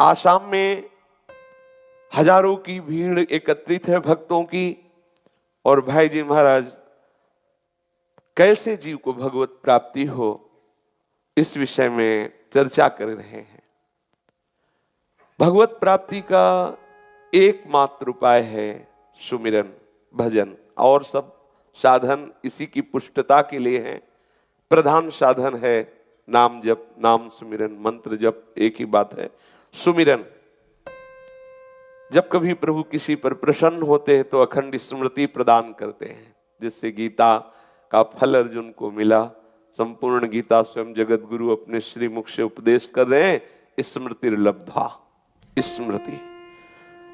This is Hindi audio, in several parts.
आसाम में हजारों की भीड़ एकत्रित है भक्तों की, और भाई जी महाराज कैसे जीव को भगवत प्राप्ति हो इस विषय में चर्चा कर रहे हैं। भगवत प्राप्ति का एकमात्र उपाय है सुमिरन, भजन, और सब साधन इसी की पुष्टता के लिए हैं। प्रधान साधन है नाम जप, नाम सुमिरन, मंत्र जप, एक ही बात है सुमिरन। जब कभी प्रभु किसी पर प्रसन्न होते हैं तो अखंड स्मृति प्रदान करते हैं, जिससे गीता का फल अर्जुन को मिला। संपूर्ण गीता स्वयं जगत गुरु अपने श्री मुख से उपदेश कर रहे हैं, स्मृति लब्धा, स्मृति,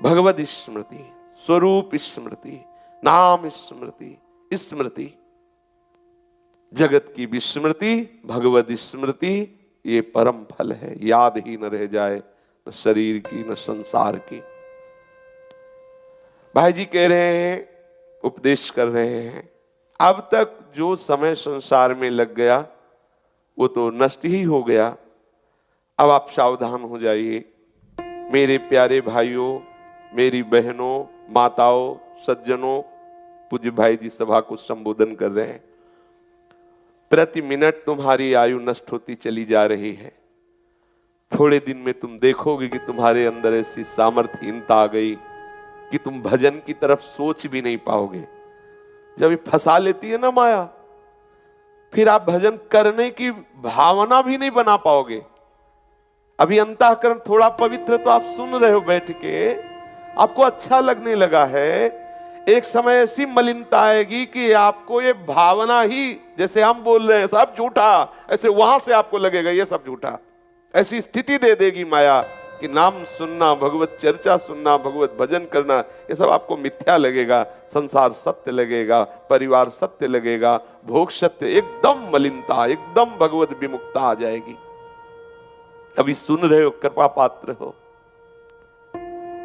भगवद स्मृति, स्वरूप स्मृति, नाम स्मृति, स्मृति, जगत की विस्मृति, भगवद स्मृति, ये परम फल है। याद ही न रह जाए, न शरीर की न संसार की। भाई जी कह रहे हैं, उपदेश कर रहे हैं, अब तक जो समय संसार में लग गया वो तो नष्ट ही हो गया। अब आप सावधान हो जाइए मेरे प्यारे भाइयों, मेरी बहनों, माताओं, सज्जनों। पूज्य भाई जी सभा को संबोधन कर रहे हैं। प्रति मिनट तुम्हारी आयु नष्ट होती चली जा रही है। थोड़े दिन में तुम देखोगे कि तुम्हारे अंदर ऐसी सामर्थ्यहीनता आ गई कि तुम भजन की तरफ सोच भी नहीं पाओगे। जब ये फंसा लेती है ना माया, फिर आप भजन करने की भावना भी नहीं बना पाओगे। अभी अंतःकरण थोड़ा पवित्र तो आप सुन रहे हो बैठ के, आपको अच्छा लगने लगा है। एक समय ऐसी मलिनता आएगी कि आपको ये भावना ही, जैसे हम बोल रहे हैं सब झूठा, ऐसे वहां से आपको लगेगा ये सब झूठा। ऐसी स्थिति दे देगी माया कि नाम सुनना, भगवत चर्चा सुनना, भगवत भजन करना, ये सब आपको मिथ्या लगेगा। संसार सत्य लगेगा, परिवार सत्य लगेगा, भोग सत्य, एकदम मलिनता, एकदम भगवत विमुक्ता आ जाएगी। अभी सुन रहे हो, कृपा पात्र हो।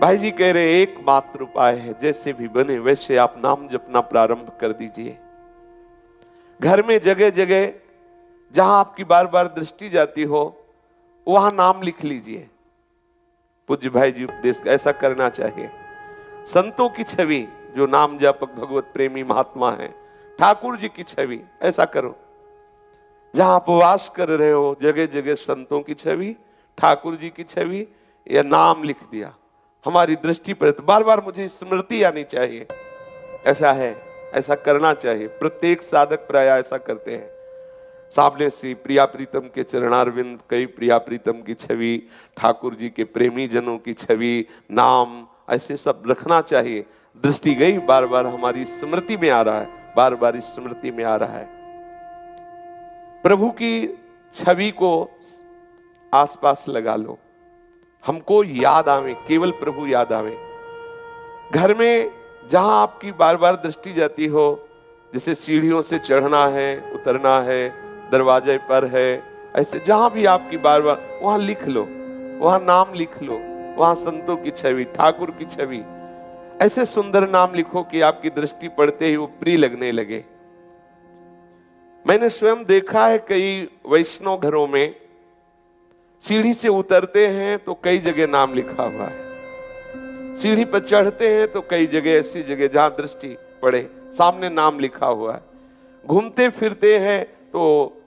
भाई जी कह रहे एकमात्र उपाय है, जैसे भी बने वैसे आप नाम जपना प्रारंभ कर दीजिए। घर में जगह जगह जहां आपकी बार बार दृष्टि जाती हो वहां नाम लिख लीजिए। पूज्य भाई जी उपदेश ऐसा करना चाहिए। संतों की छवि, जो नाम जापक भगवत प्रेमी महात्मा है, ठाकुर जी की छवि, ऐसा करो। जहां आप वास कर रहे हो जगह जगह संतों की छवि, ठाकुर जी की छवि, या नाम लिख दिया। हमारी दृष्टि पर तो बार बार मुझे स्मृति आनी चाहिए। ऐसा है, ऐसा करना चाहिए। प्रत्येक साधक प्राय ऐसा करते हैं। सामने से प्रिया प्रीतम के चरणारविंद, कई प्रिया प्रीतम की छवि, ठाकुर जी के प्रेमी जनों की छवि, नाम, ऐसे सब रखना चाहिए। दृष्टि गई, बार बार हमारी स्मृति में आ रहा है, बार बार स्मृति में आ रहा है। प्रभु की छवि को आसपास लगा लो, हमको याद आवे, केवल प्रभु याद आवे। घर में जहां आपकी बार बार दृष्टि जाती हो, जैसे सीढ़ियों से चढ़ना है, उतरना है, दरवाजे पर है, ऐसे जहां भी आपकी बार बार, वहां लिख लो, वहां नाम लिख लो, वहां संतों की छवि, ठाकुर की छवि, ऐसे सुंदर नाम लिखो कि आपकी दृष्टि पड़ते ही वो प्रिय लगने लगे। मैंने स्वयं देखा है कई वैष्णव घरों में सीढ़ी से उतरते हैं तो कई जगह नाम लिखा हुआ है, सीढ़ी पर चढ़ते हैं तो कई जगह ऐसी जगह जहां दृष्टि पड़े सामने नाम लिखा हुआ है। घूमते फिरते हैं तो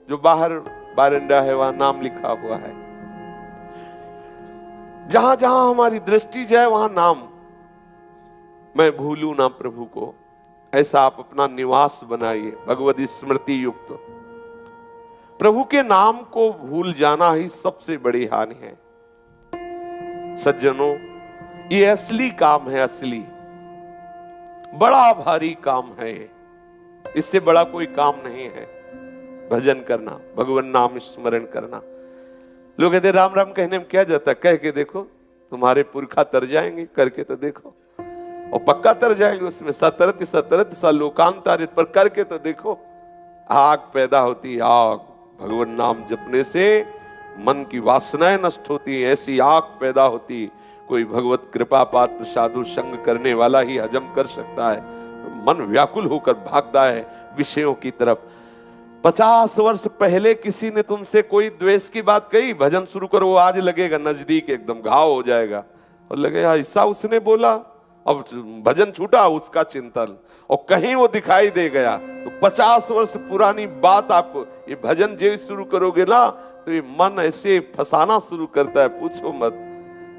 जो बाहर बारंडा है वहां नाम लिखा हुआ है। जहां जहां हमारी दृष्टि जाए वहां नाम। मैं भूलू ना प्रभु को, ऐसा आप अपना निवास बनाइए, भगवत स्मृति युक्त। प्रभु के नाम को भूल जाना ही सबसे बड़ी हानि है। सज्जनों, ये असली काम है, असली बड़ा भारी काम है। इससे बड़ा कोई काम नहीं है भजन करना, भगवान नाम स्मरण करना। लोग कहते राम राम कहने में क्या जाता, कह के देखो, तुम्हारे पुरखा तर जाएंगे, करके तो देखो, और पक्का तर जाएंगे उसमें। सतरत सतरत सा लोकांतरित, पर करके तो देखो। आग पैदा होती, आग, भगवान नाम जपने से मन की वासनाएं नष्ट होती, ऐसी आग पैदा होती। कोई भगवत कृपा पात्र साधु संग करने वाला ही हजम कर सकता है। मन व्याकुल होकर भागता है विषयों की तरफ। 50 वर्ष पहले किसी ने तुमसे कोई द्वेष की बात कही, भजन शुरू करो, वो आज लगेगा नजदीक, एकदम घाव हो जाएगा और लगेगा ऐसा उसने बोला, अब भजन छूटा उसका चिंतन, और कहीं वो दिखाई दे गया। तो 50 वर्ष पुरानी बात आपको, ये भजन जो शुरू करोगे ना तो ये मन ऐसे फसाना शुरू करता है, पूछो मत।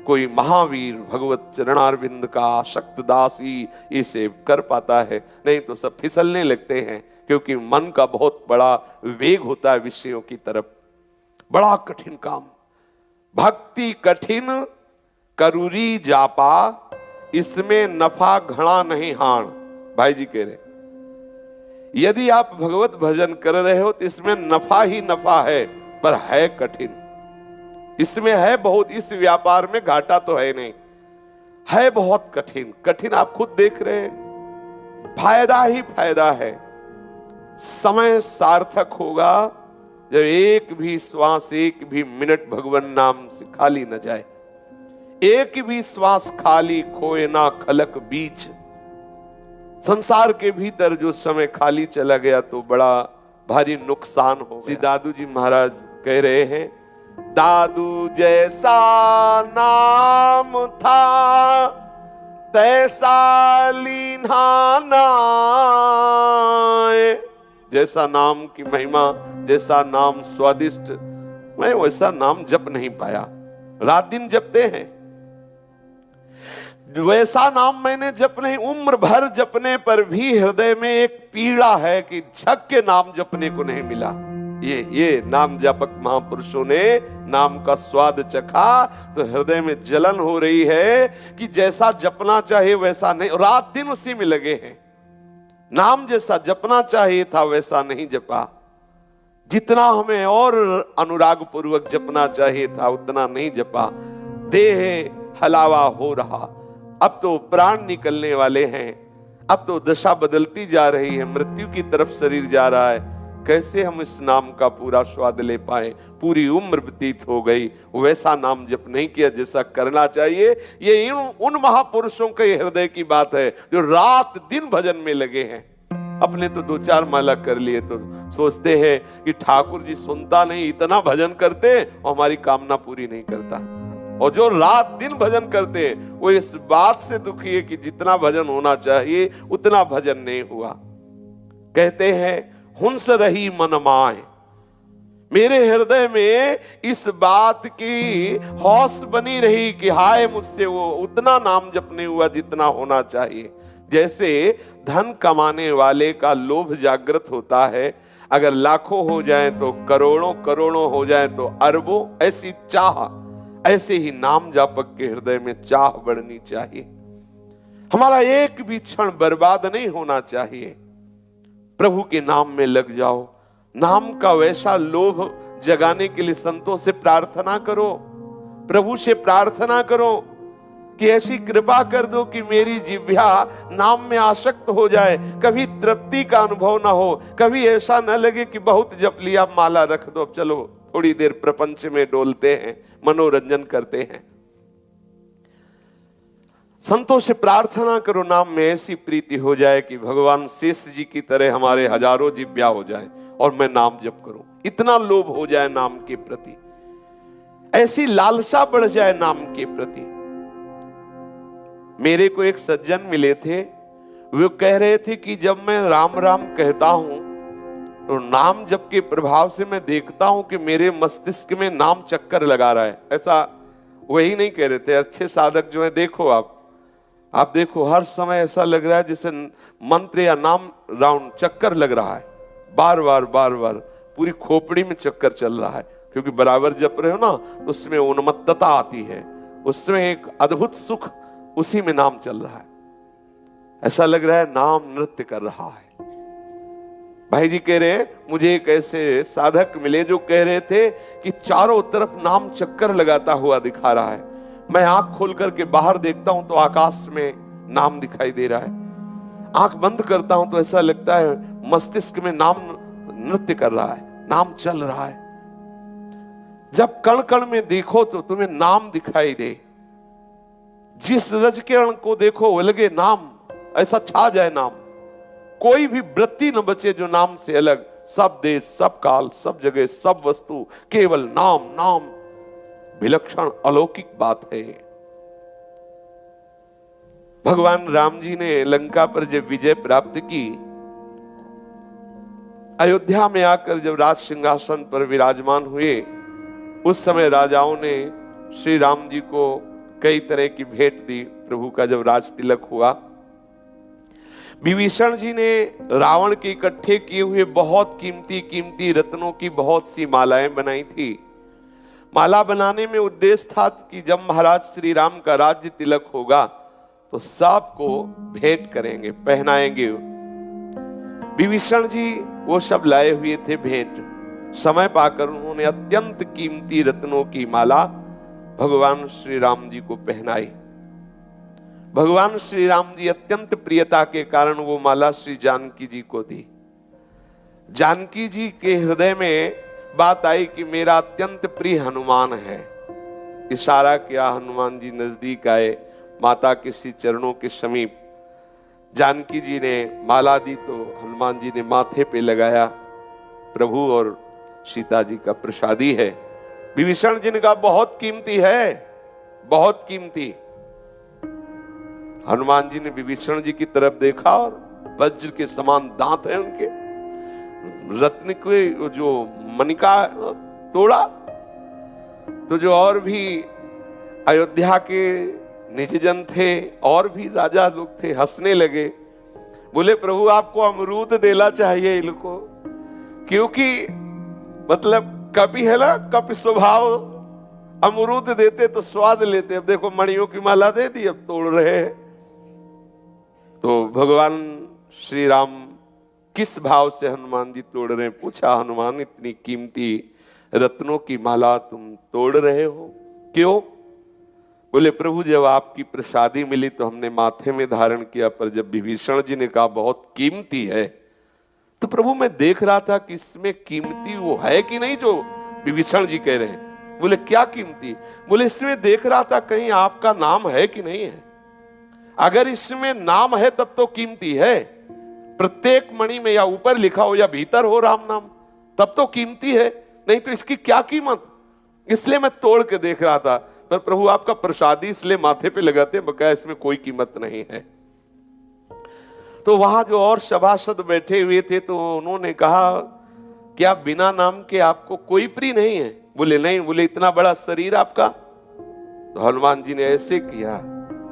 कोई महावीर भगवत चरणारविंद का शक्तदास ही इसे कर पाता है, नहीं तो सब फिसलने लगते हैं, क्योंकि मन का बहुत बड़ा वेग होता है विषयों की तरफ। बड़ा कठिन काम, भक्ति कठिन करूरी जापा, इसमें नफा घड़ा नहीं हाण। भाई जी कह रहे यदि आप भगवत भजन कर रहे हो तो इसमें नफा ही नफा है, पर है कठिन। इसमें है बहुत, इस व्यापार में घाटा तो है नहीं, है बहुत कठिन। कठिन आप खुद देख रहे हैं, फायदा ही फायदा है। समय सार्थक होगा जब एक भी श्वास, एक भी मिनट भगवान नाम से खाली न जाए। एक भी श्वास खाली खोए ना खलक बीच। संसार के भीतर जो समय खाली चला गया तो बड़ा भारी नुकसान हो गया। दादू जी महाराज कह रहे हैं, दादू जैसा नाम था तैसा लीन्हा नाय। जैसा नाम की महिमा, जैसा नाम स्वादिष्ट, मैं वैसा नाम जप नहीं पाया। रात दिन जपते हैं, वैसा नाम मैंने जप नहीं, उम्र भर जपने पर भी हृदय में एक पीड़ा है कि झक के नाम जपने को नहीं मिला। ये नाम जापक महापुरुषों ने नाम का स्वाद चखा तो हृदय में जलन हो रही है कि जैसा जपना चाहिए वैसा नहीं, रात दिन उसी में लगे हैं। नाम जैसा जपना चाहिए था वैसा नहीं जपा, जितना हमें और अनुराग पूर्वक जपना चाहिए था उतना नहीं जपा। देह हलावा हो रहा, अब तो प्राण निकलने वाले हैं, अब तो दशा बदलती जा रही है, मृत्यु की तरफ शरीर जा रहा है। कैसे हम इस नाम का पूरा स्वाद ले पाए? पूरी उम्र व्यतीत हो गई, वैसा नाम जप नहीं किया जैसा करना चाहिए। ये उन महापुरुषों के हृदय की बात है जो रात दिन भजन में लगे हैं। अपने तो 2-4 माला कर लिए तो सोचते हैं कि ठाकुर जी सुनता नहीं, इतना भजन करते और हमारी कामना पूरी नहीं करता। और जो रात दिन भजन करते वो इस बात से दुखी है कि जितना भजन होना चाहिए उतना भजन नहीं हुआ। कहते हैं हुंस रही मन माए, मेरे हृदय में इस बात की हौस बनी रही कि हाय मुझसे वो उतना नाम जप नहीं हुआ जितना होना चाहिए। जैसे धन कमाने वाले का लोभ जागृत होता है, अगर लाखों हो जाए तो करोड़ों, करोड़ों हो जाए तो अरबों, ऐसी चाह, ऐसे ही नाम जापक के हृदय में चाह बढ़नी चाहिए। हमारा एक भी क्षण बर्बाद नहीं होना चाहिए। प्रभु के नाम में लग जाओ। नाम का वैसा लोभ जगाने के लिए संतों से प्रार्थना करो, प्रभु से प्रार्थना करो कि ऐसी कृपा कर दो कि मेरी जिह्वा नाम में आसक्त हो जाए, कभी तृप्ति का अनुभव ना हो, कभी ऐसा न लगे कि बहुत जप लिया माला रख दो, अब चलो थोड़ी देर प्रपंच में डोलते हैं, मनोरंजन करते हैं। संतों से प्रार्थना करो नाम में ऐसी प्रीति हो जाए कि भगवान शेष जी की तरह हमारे हजारों जिह्वा हो जाए और मैं नाम जप करूं। इतना लोभ हो जाए नाम के प्रति, ऐसी लालसा बढ़ जाए नाम के प्रति। मेरे को एक सज्जन मिले थे, वो कह रहे थे कि जब मैं राम राम कहता हूं तो नाम जप के प्रभाव से मैं देखता हूं कि मेरे मस्तिष्क में नाम चक्कर लगा रहा है। ऐसा वही नहीं कह रहे थे, अच्छे साधक जो है देखो आप देखो हर समय ऐसा लग रहा है जैसे मंत्र या नाम राउंड चक्कर लग रहा है, बार बार पूरी खोपड़ी में चक्कर चल रहा है, क्योंकि बराबर जप रहे हो ना तो उसमें उन्मत्तता आती है, उसमें एक अद्भुत सुख, उसी में नाम चल रहा है। ऐसा लग रहा है नाम नृत्य कर रहा है। भाई जी कह रहे हैं मुझे एक ऐसे साधक मिले जो कह रहे थे कि चारों तरफ नाम चक्कर लगाता हुआ दिखा रहा है। मैं आंख खोल करके बाहर देखता हूं तो आकाश में नाम दिखाई दे रहा है, आंख बंद करता हूं तो ऐसा लगता है मस्तिष्क में नाम नृत्य कर रहा है, नाम चल रहा है। जब कण कण में देखो तो तुम्हें नाम दिखाई दे, जिस रज किरण को देखो वो लगे नाम, ऐसा छा जाए नाम, कोई भी वृत्ति न बचे जो नाम से अलग। सब देश, सब काल, सब जगह, सब वस्तु, केवल नाम, नाम विलक्षण अलौकिक बात है। भगवान राम जी ने लंका पर जब विजय प्राप्त की, अयोध्या में आकर जब राज सिंहासन पर विराजमान हुए, उस समय राजाओं ने श्री राम जी को कई तरह की भेंट दी। प्रभु का जब राज तिलक हुआ, विभीषण जी ने रावण के इकट्ठे किए हुए बहुत कीमती कीमती रत्नों की बहुत सी मालाएं बनाई थी। माला बनाने में उद्देश्य था कि जब महाराज श्री राम का राज्य तिलक होगा तो सबको भेंट करेंगे, पहनाएंगे। विभीषण जी वो सब लाए हुए थे भेंट। समय पाकर उन्होंने अत्यंत कीमती रत्नों की माला भगवान श्री राम जी को पहनाई। भगवान श्री राम जी अत्यंत प्रियता के कारण वो माला श्री जानकी जी को दी। जानकी जी के हृदय में बात आई कि मेरा अत्यंत प्रिय हनुमान है। इशारा किया, हनुमान जी नजदीक आए, माता के श्री चरणों के समीप। जानकी जी ने माला दी तो हनुमान जी ने माथे पे लगाया। प्रभु और सीता जी का प्रसादी है। विभीषण जी ने कहा बहुत कीमती है, बहुत कीमती। हनुमान जी ने विभीषण जी की तरफ देखा और वज्र के समान दांत है उनके, रत्न के जो मणिका तोड़ा। तो जो और भी अयोध्या के निजजन थे और भी राजा लोग थे, हंसने लगे। बोले प्रभु आपको अमरूद देना चाहिए इनको, क्योंकि मतलब कपि है ना, कपि स्वभाव, अमरूद देते तो स्वाद लेते। अब देखो मणियों की माला दे दी, अब तोड़ रहे हैं। तो भगवान श्री राम किस भाव से हनुमान जी तोड़ रहे हैं? पूछा, हनुमान इतनी कीमती रत्नों की माला तुम तोड़ रहे हो, क्यों? बोले प्रभु जब आपकी प्रसादी मिली तो हमने माथे में धारण किया, पर जब विभीषण जी ने कहा बहुत कीमती है, तो प्रभु मैं देख रहा था कि इसमें कीमती वो है कि नहीं जो विभीषण जी कह रहे हैं। बोले क्या कीमती? बोले इसमें देख रहा था कहीं आपका नाम है कि नहीं है। अगर इसमें नाम है तब तो कीमती है, प्रत्येक मणि में या ऊपर लिखा हो या भीतर हो राम नाम, तब तो कीमती है, नहीं तो इसकी क्या कीमत? इसलिए मैं तोड़ के देख रहा था। पर प्रभु आपका प्रसादी इसलिए माथे पे लगाते हैं, बकाया इसमें कोई कीमत नहीं है। तो वहां जो और सभासद बैठे हुए थे तो उन्होंने कहा क्या बिना नाम के आपको कोई प्रिय नहीं है? बोले नहीं। बोले इतना बड़ा शरीर आपका? तो हनुमान जी ने ऐसे किया,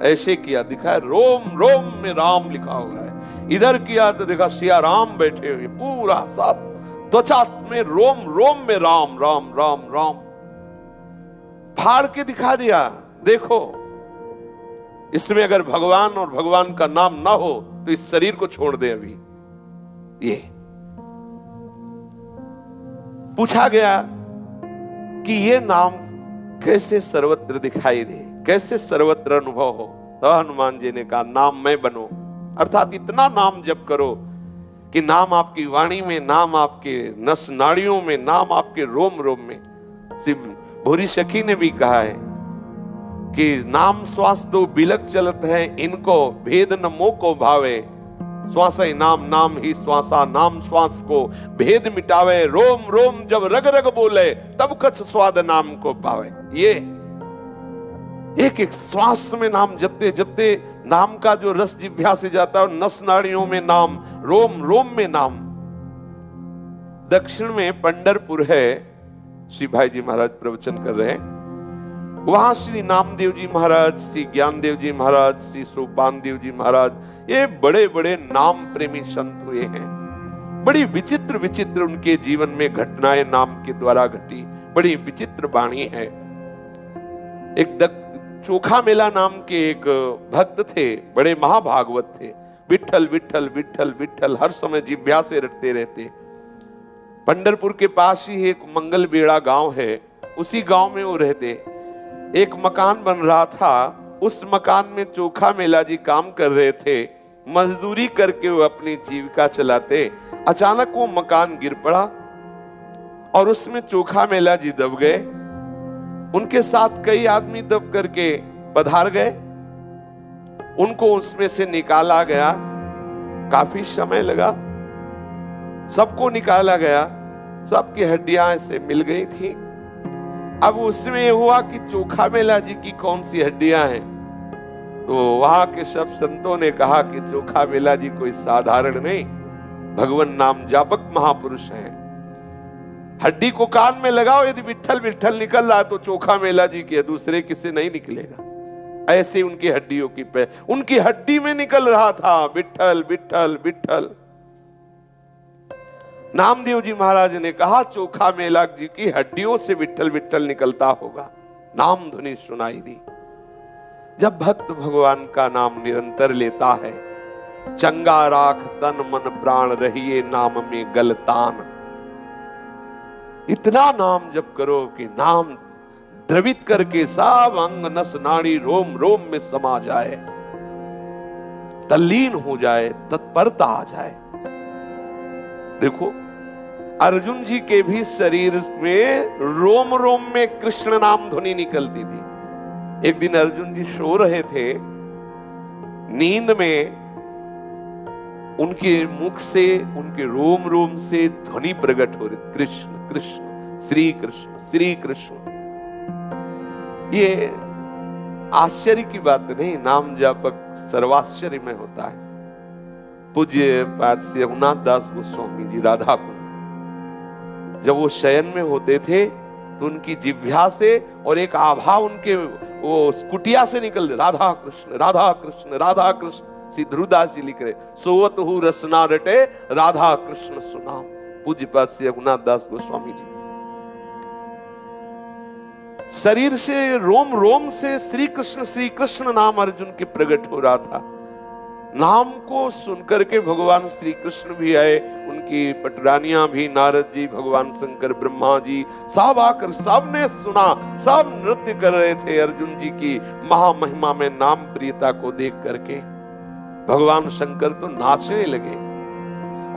ऐसे किया, दिखा रोम रोम में राम लिखा हुआ है। इधर किया तो देखा सिया राम बैठे हुए, पूरा सब त्वचा में रोम रोम में राम राम राम राम फाड़ के दिखा दिया। देखो इसमें अगर भगवान और भगवान का नाम ना हो तो इस शरीर को छोड़ दे। अभी ये पूछा गया कि ये नाम कैसे सर्वत्र दिखाई दे, कैसे सर्वत्र अनुभव हो? तो हनुमान जी ने कहा नाम मैं बनो, अर्थात इतना नाम जप करो कि नाम आपकी वाणी में, नाम आपके नस नाड़ियों में, नाम आपके रोम रोम में। शिव भूरी सखी ने भी कहा है कि नाम श्वास दो बिलक चलत है, इनको भेद न मोह को भावे। श्वास नाम नाम ही श्वासा, नाम श्वास को भेद मिटावे। रोम रोम जब रग रग बोले, तब कछ स्वाद नाम को पावे। ये एक एक श्वास में नाम जपते जपते नाम का जो रस जिह्वा से जाता है, नस नाड़ियों में नाम, रोम रोम में नाम। दक्षिण में पंढरपुर है, श्री भाई जी महाराज प्रवचन कर रहे हैं। वहां श्री नामदेव जी महाराज, श्री ज्ञानदेव जी महाराज, श्री सोपान देव जी महाराज, ये बड़े बड़े नाम प्रेमी संत हुए हैं। बड़ी विचित्र विचित्र उनके जीवन में घटनाएं नाम के द्वारा घटी, बड़ी विचित्र वाणी है। एक चोखा मेला नाम के एक भक्त थे, बड़े महाभागवत थे। विठल विठल विठल विठल हर समय जिह्वा से रटते रहते। पंढरपुर के पास ही एक मंगल बेड़ा गांव है, उसी गांव में वो रहते। एक मकान बन रहा था, उस मकान में चोखा मेला जी काम कर रहे थे। मजदूरी करके वो अपनी जीविका चलाते। अचानक वो मकान गिर पड़ा और उसमें चोखा मेला जी दब गए। उनके साथ कई आदमी दब करके पधार गए। उनको उसमें से निकाला गया, काफी समय लगा। सबको निकाला गया, सबकी हड्डियां ऐसे मिल गई थी। अब उसमें हुआ कि चोखा मेला जी की कौन सी हड्डियां हैं, तो वहां के सब संतों ने कहा कि चोखा मेला जी कोई साधारण नहीं, भगवान नाम जापक महापुरुष हैं। हड्डी को कान में लगाओ, यदि विट्ठल विट्ठल निकल रहा है तो चोखा मेला जी के, दूसरे किसी नहीं निकलेगा। ऐसे उनकी हड्डियों की पे उनकी हड्डी में निकल रहा था विट्ठल विट्ठल विट्ठल। नामदेव जी महाराज ने कहा चोखा मेला जी की हड्डियों से विट्ठल विट्ठल निकलता होगा। नाम ध्वनि सुनाई दी। जब भक्त भगवान का नाम निरंतर लेता है, चंगा राख तन मन प्राण रहिए नाम में गलतान। इतना नाम जप करो कि नाम द्रवित करके सब अंग नस नाड़ी रोम रोम में समा जाए, तल्लीन हो जाए, तत्परता आ जाए। देखो अर्जुन जी के भी शरीर में रोम रोम में कृष्ण नाम ध्वनि निकलती थी। एक दिन अर्जुन जी सो रहे थे, नींद में उनके मुख से, उनके रोम रोम से ध्वनि प्रकट हो रही, कृष्ण कृष्ण श्री कृष्ण श्री कृष्ण। ये आश्चर्य की बात नहीं, नाम जापक सर्वाश्चर्य में होता है। पूज्य पाद से रघुनाथ दास गोस्वामी जी राधा को जब वो शयन में होते थे तो उनकी जिह्वा से और एक आभा उनके वो कुटिया से निकल राधा कृष्ण राधा कृष्ण राधा कृष्ण। श्री ध्रुवदास जी लिख रहे, सोवत हु रसना रटे राधा कृष्ण सुनाम। पूज्य पाद से रघुनाथ दास गोस्वामी जी। शरीर से रोम रोम से श्री कृष्ण नाम अर्जुन के प्रकट हो रहा था। नाम को सुनकर के भगवान श्री कृष्ण भी आए, उनकी पटरानियां भी, नारद जी, भगवान शंकर, ब्रह्मा जी सब आकर सबने सुना, सब नृत्य कर रहे थे अर्जुन जी की महामहिमा में नाम प्रियता को देख करके। भगवान शंकर तो नाचने लगे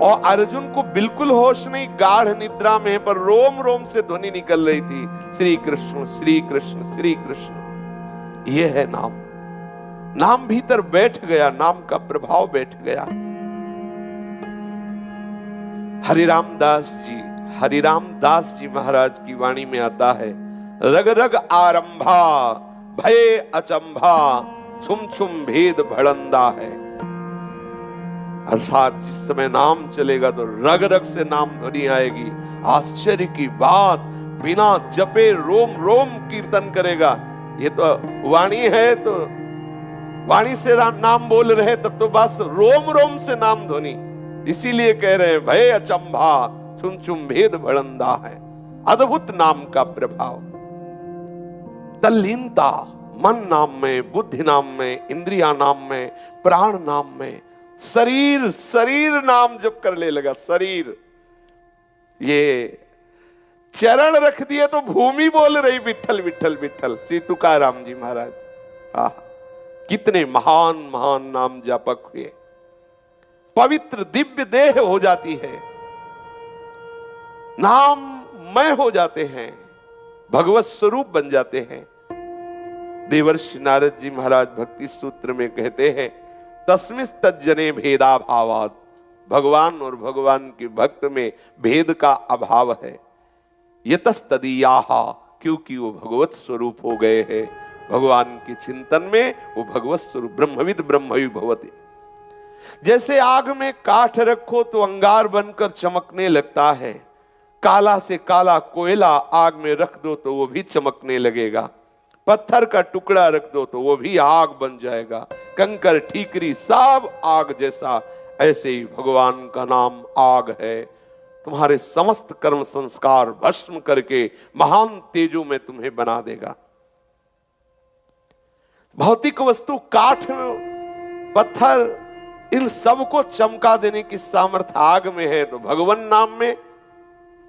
और अर्जुन को बिल्कुल होश नहीं, गाढ़ निद्रा में, पर रोम रोम से ध्वनि निकल रही थी श्री कृष्ण श्री कृष्ण श्री कृष्ण। यह है नाम। नाम भीतर बैठ गया, नाम का प्रभाव बैठ गया। हरिराम दास जी महाराज की वाणी में आता है, रग रग आरंभा भय अचंभा छुम छुम भेद भड़ंदा है। अर्थात जिस समय नाम चलेगा तो रग रग से नाम ध्वनि आएगी। आश्चर्य की बात, बिना जपे रोम रोम कीर्तन करेगा। ये तो वाणी है, तो वाणी से नाम बोल रहे, तब तो बस रोम रोम से नाम ध्वनि। इसीलिए कह रहे हैं भय अचंभा छुम छुम भेद भड़ंदा है। अद्भुत नाम का प्रभाव। तल्लीनता मन नाम में, बुद्धि नाम में, इंद्रिया नाम में, प्राण नाम में, शरीर नाम जप कर ले लगा। शरीर ये चरण रख दिए तो भूमि बोल रही विट्ठल विट्ठल विट्ठल। श्री तुकाराम जी महाराज, आह कितने महान महान नाम जापक हुए। पवित्र दिव्य देह हो जाती है, नाम मय हो जाते हैं, भगवत स्वरूप बन जाते हैं। देवर्षि नारद जी महाराज भक्ति सूत्र में कहते हैं, तस्मिस् तज्जने भेदा भावात्। भगवान और भगवान के भक्त में भेद का अभाव है। यतस्तदीयाहा, क्योंकि वो भगवत स्वरूप हो गए हैं। भगवान के चिंतन में वो भगवत स्वरूप, ब्रह्मविद ब्रह्मवि भवति। जैसे आग में काठ रखो तो अंगार बनकर चमकने लगता है, काला से काला कोयला आग में रख दो तो वो भी चमकने लगेगा। पत्थर का टुकड़ा रख दो तो वो भी आग बन जाएगा। कंकर ठीकरी सब आग जैसा, ऐसे ही भगवान का नाम आग है। तुम्हारे समस्त कर्म संस्कार भस्म करके महान तेजों में तुम्हें बना देगा। भौतिक वस्तु, काठ, पत्थर, इन सब को चमका देने की सामर्थ्य आग में है, तो भगवान नाम में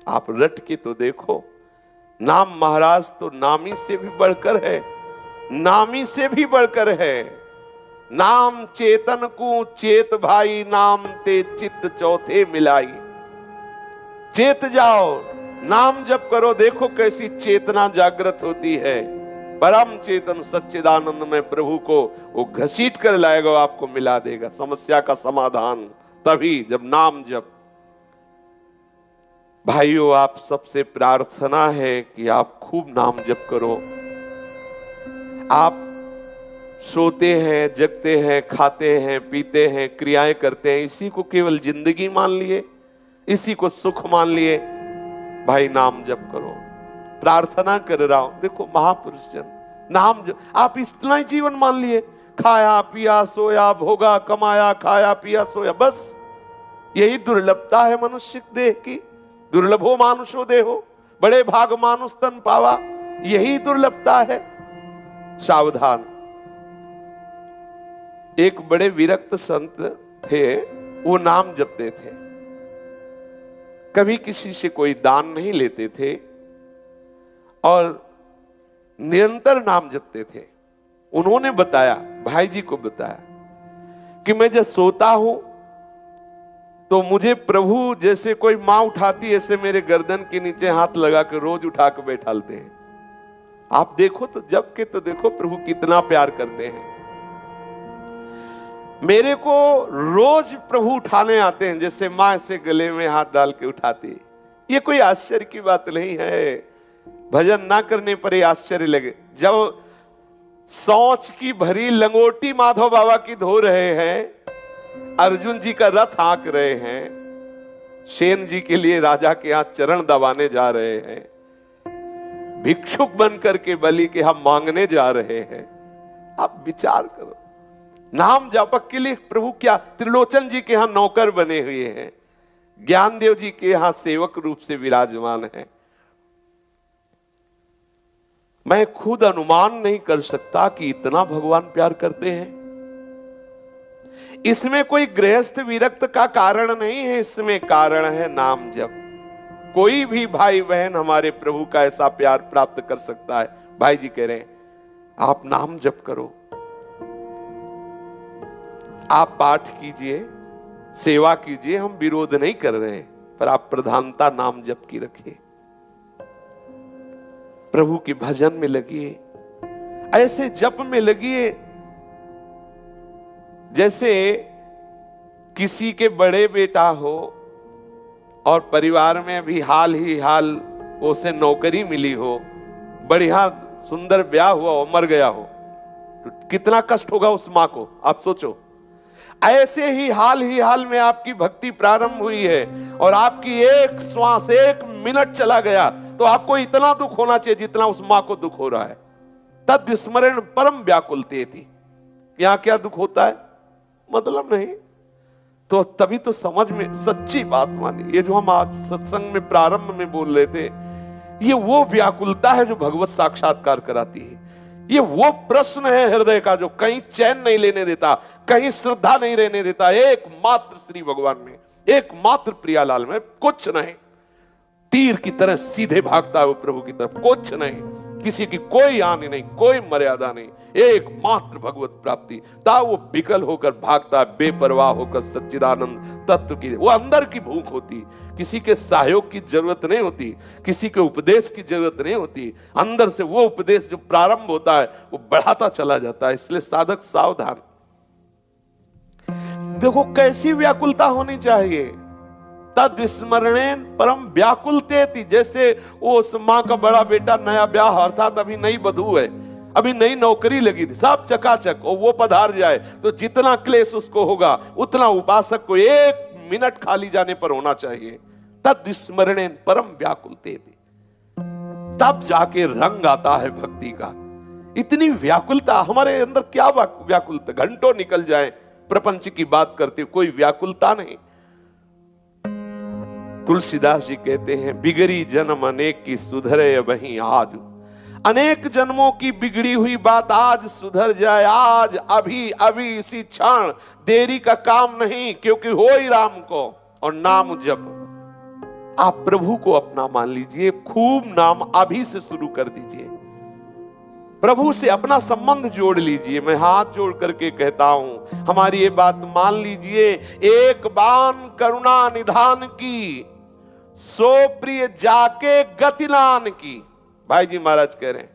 आप रट के तो देखो। नाम महाराज तो नामी से भी बढ़कर है, नामी से भी बढ़कर है। नाम चेतन को चेत भाई, नाम ते चित्त चौथे मिलाई। चेत जाओ, नाम जप करो, देखो कैसी चेतना जागृत होती है। परम चेतन सच्चिदानंद में प्रभु को वो घसीट कर लाएगा, आपको मिला देगा। समस्या का समाधान तभी जब नाम जप। भाइयों, आप सबसे प्रार्थना है कि आप खूब नाम जप करो। आप सोते हैं, जगते हैं, खाते हैं, पीते हैं, क्रियाएं करते हैं, इसी को केवल जिंदगी मान लिए, इसी को सुख मान लिए। भाई नाम जप करो। प्रार्थना कर रहा हूं, देखो महापुरुष जन नाम जप, आप इतना ही जीवन मान लिए, खाया पिया सोया, भोगा कमाया, खाया पिया सोया, बस यही दुर्लभता है मनुष्य देह की। दुर्लभो मानुषो देहो, बड़े भाग मानुष तन पावा, यही दुर्लभता है। सावधान। एक बड़े विरक्त संत थे, वो नाम जपते थे, कभी किसी से कोई दान नहीं लेते थे और निरंतर नाम जपते थे। उन्होंने बताया, भाई जी को बताया कि मैं जब सोता हूं तो मुझे प्रभु जैसे कोई मां उठाती, ऐसे मेरे गर्दन के नीचे हाथ लगा के रोज उठा के बैठालते हैं। आप देखो तो जब के तो देखो प्रभु कितना प्यार करते हैं। मेरे को रोज प्रभु उठाने आते हैं, जैसे मां से गले में हाथ डाल के उठाती। ये कोई आश्चर्य की बात नहीं है। भजन ना करने पर ही आश्चर्य लगे। जब सोच की भरी लंगोटी माधव बाबा की धो रहे हैं, अर्जुन जी का रथ हाँक रहे हैं, सेन जी के लिए राजा के यहां चरण दबाने जा रहे हैं, भिक्षुक बनकर के बलि के हम मांगने जा रहे हैं, आप विचार करो। नाम जापक के लिए प्रभु क्या त्रिलोचन जी के यहां नौकर बने हुए हैं, ज्ञानदेव जी के यहां सेवक रूप से विराजमान है। मैं खुद अनुमान नहीं कर सकता कि इतना भगवान प्यार करते हैं। इसमें कोई गृहस्थ विरक्त का कारण नहीं है, इसमें कारण है नाम जप। कोई भी भाई बहन हमारे प्रभु का ऐसा प्यार प्राप्त कर सकता है। भाई जी कह रहे हैं आप नाम जप करो, आप पाठ कीजिए, सेवा कीजिए, हम विरोध नहीं कर रहे हैं, पर आप प्रधानता नाम जप की रखिए। प्रभु के भजन में लगिए, ऐसे जप में लगिए जैसे किसी के बड़े बेटा हो और परिवार में भी हाल ही हाल उसे नौकरी मिली हो, बढ़िया सुंदर ब्याह हुआ हो, मर गया हो, तो कितना कष्ट होगा उस मां को, आप सोचो। ऐसे ही हाल में आपकी भक्ति प्रारंभ हुई है और आपकी एक श्वास, एक मिनट चला गया, तो आपको इतना दुख होना चाहिए जितना उस मां को दुख हो रहा है। तद स्मरण परम व्याकुलते थी। यहां क्या दुख होता है मतलब नहीं, तो तभी तो समझ में सच्ची बात मानी। ये जो हम आज सत्संग में प्रारंभ में बोल रहे थे, ये वो व्याकुलता है जो भगवत साक्षात्कार कराती है। ये वो प्रश्न है हृदय का जो कहीं चैन नहीं लेने देता, कहीं श्रद्धा नहीं रहने देता। एकमात्र श्री भगवान में, एकमात्र प्रियालाल में, कुछ नहीं। तीर की तरह सीधे भागता है वो प्रभु की तरफ, कुछ नहीं, किसी की कोई हानि नहीं, कोई मर्यादा नहीं, एकमात्र भगवत प्राप्ति। ता वो विकल होकर भागता है, बेपरवाह होकर सच्चिदानंद तत्व की। वो अंदर की भूख होती, किसी के सहयोग की जरूरत नहीं होती, किसी के उपदेश की जरूरत नहीं होती। अंदर से वो उपदेश जो प्रारंभ होता है वो बढ़ाता चला जाता है। इसलिए साधक सावधान। देखो कैसी व्याकुलता होनी चाहिए। तद स्मरणेन परम व्याकुलते थी। जैसे वो उस मां का बड़ा बेटा नया ब्याह, अर्थात अभी नई बधू है, अभी नई नौकरी लगी थी, सब चकाचक, और वो पधार जाए तो जितना क्लेश उसको होगा उतना उपासक को एक मिनट खाली जाने पर होना चाहिए। तद स्मरणेन परम व्याकुलते थी। तब जाके रंग आता है भक्ति का। इतनी व्याकुलता हमारे अंदर, क्या व्याकुलता, घंटों निकल जाए प्रपंच की बात करते, कोई व्याकुलता नहीं। तुलसीदास जी कहते हैं, बिगड़ी जन्म अनेक की सुधरे वहीं आज। अनेक जन्मों की बिगड़ी हुई बात आज सुधर जाए, आज अभी अभी इसी क्षण। देरी का काम नहीं, क्योंकि हो ही राम को। और नाम जप आप प्रभु को अपना मान लीजिए, खूब नाम अभी से शुरू कर दीजिए। प्रभु से अपना संबंध जोड़ लीजिए। मैं हाथ जोड़ करके कहता हूं, हमारी ये बात मान लीजिए। एक बान करुणा निधान की, सो प्रिय जाके गतिलान की। भाई जी महाराज कह रहे हैं,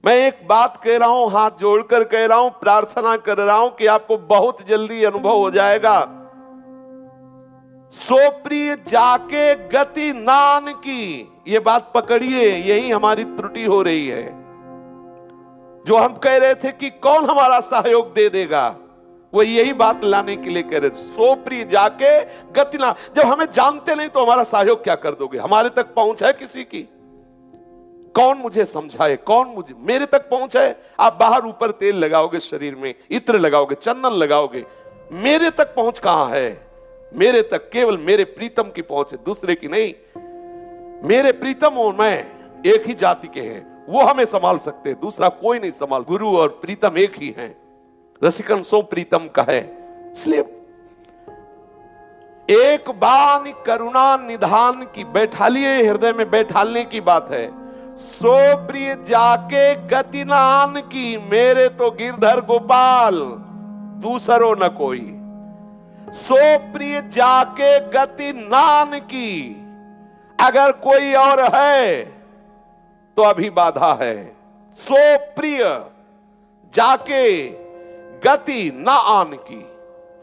मैं एक बात कह रहा हूं, हाथ जोड़कर कह रहा हूं, प्रार्थना कर रहा हूं कि आपको बहुत जल्दी अनुभव हो जाएगा। सो प्रिय जाके गति नान की। ये बात पकड़िए, यही हमारी त्रुटि हो रही है। जो हम कह रहे थे कि कौन हमारा सहयोग दे देगा, वो यही बात लाने के लिए कह रहे थे, सो प्रिय जाके गति नान। जब हमें जानते नहीं तो हमारा सहयोग क्या कर दोगे? हमारे तक पहुंच है किसी की? कौन मुझे समझाए, कौन मुझे, मेरे तक पहुंच है? आप बाहर ऊपर तेल लगाओगे, शरीर में इत्र लगाओगे, चंदन लगाओगे, मेरे तक पहुंच कहां है? मेरे तक केवल मेरे प्रीतम की पहुंच है, दूसरे की नहीं। मेरे प्रीतम और मैं एक ही जाति के हैं, वो हमें संभाल सकते हैं, दूसरा कोई नहीं संभाल। गुरु और प्रीतम एक ही हैं। रसिकन सो प्रीतम का है। इसलिए एक बान करुणा निधान की, बैठालिए, हृदय में बैठालने की बात है। सो प्रिय जाके गति नान की, मेरे तो गिरधर गोपाल, दूसरो न कोई। सो प्रिय जाके गति नान की, अगर कोई और है तो अभी बाधा है। सो प्रिय जाके गति न आन की,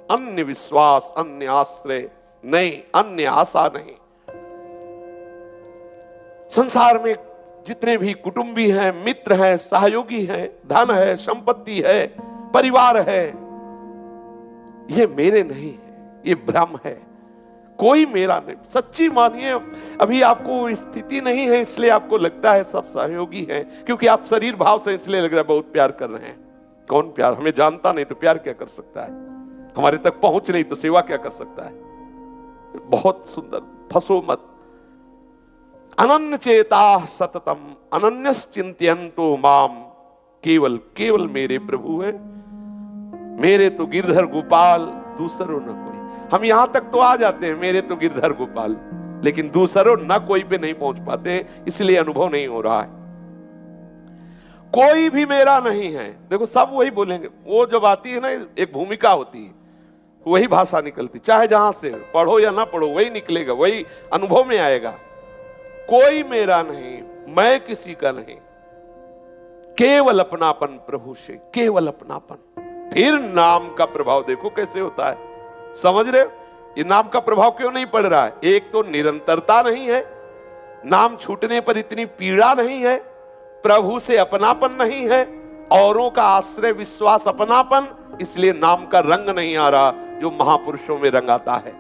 अन्य विश्वास, अन्य आश्रय नहीं, अन्य आशा नहीं। संसार में जितने भी कुटुंबी हैं, मित्र हैं, सहयोगी हैं, धन है, संपत्ति है, परिवार है, ये मेरे नहीं है, ये भ्रम है। कोई मेरा नहीं। सच्ची मानिए, अभी आपको स्थिति नहीं है इसलिए आपको लगता है सब सहयोगी हैं, क्योंकि आप शरीर भाव से इसलिए लग रहा है बहुत प्यार कर रहे हैं। कौन प्यार? हमें जानता नहीं तो प्यार क्या कर सकता है? हमारे तक पहुंच नहीं तो सेवा क्या कर सकता है? बहुत सुंदर। फंसो मत। अनन्य चेता सततम अनन्यश्चिंतयन्तो माम, केवल केवल मेरे प्रभु है। मेरे तो गिरधर गोपाल, दूसरों न कोई। हम यहां तक तो आ जाते हैं, मेरे तो गिरधर गोपाल, लेकिन दूसरों न कोई पे नहीं पहुंच पाते, इसलिए अनुभव नहीं हो रहा है। कोई भी मेरा नहीं है। देखो सब वही बोलेंगे, वो जब आती है ना, एक भूमिका होती है, वही भाषा निकलती, चाहे जहां से पढ़ो या ना पढ़ो, वही निकलेगा, वही अनुभव में आएगा। कोई मेरा नहीं, मैं किसी का नहीं, केवल अपनापन प्रभु से, केवल अपनापन। फिर नाम का प्रभाव देखो कैसे होता है, समझ रहे हो? ये नाम का प्रभाव क्यों नहीं पड़ रहा है? एक तो निरंतरता नहीं है, नाम छूटने पर इतनी पीड़ा नहीं है, प्रभु से अपनापन नहीं है, औरों का आश्रय विश्वास अपनापन, इसलिए नाम का रंग नहीं आ रहा जो महापुरुषों में रंग आता है।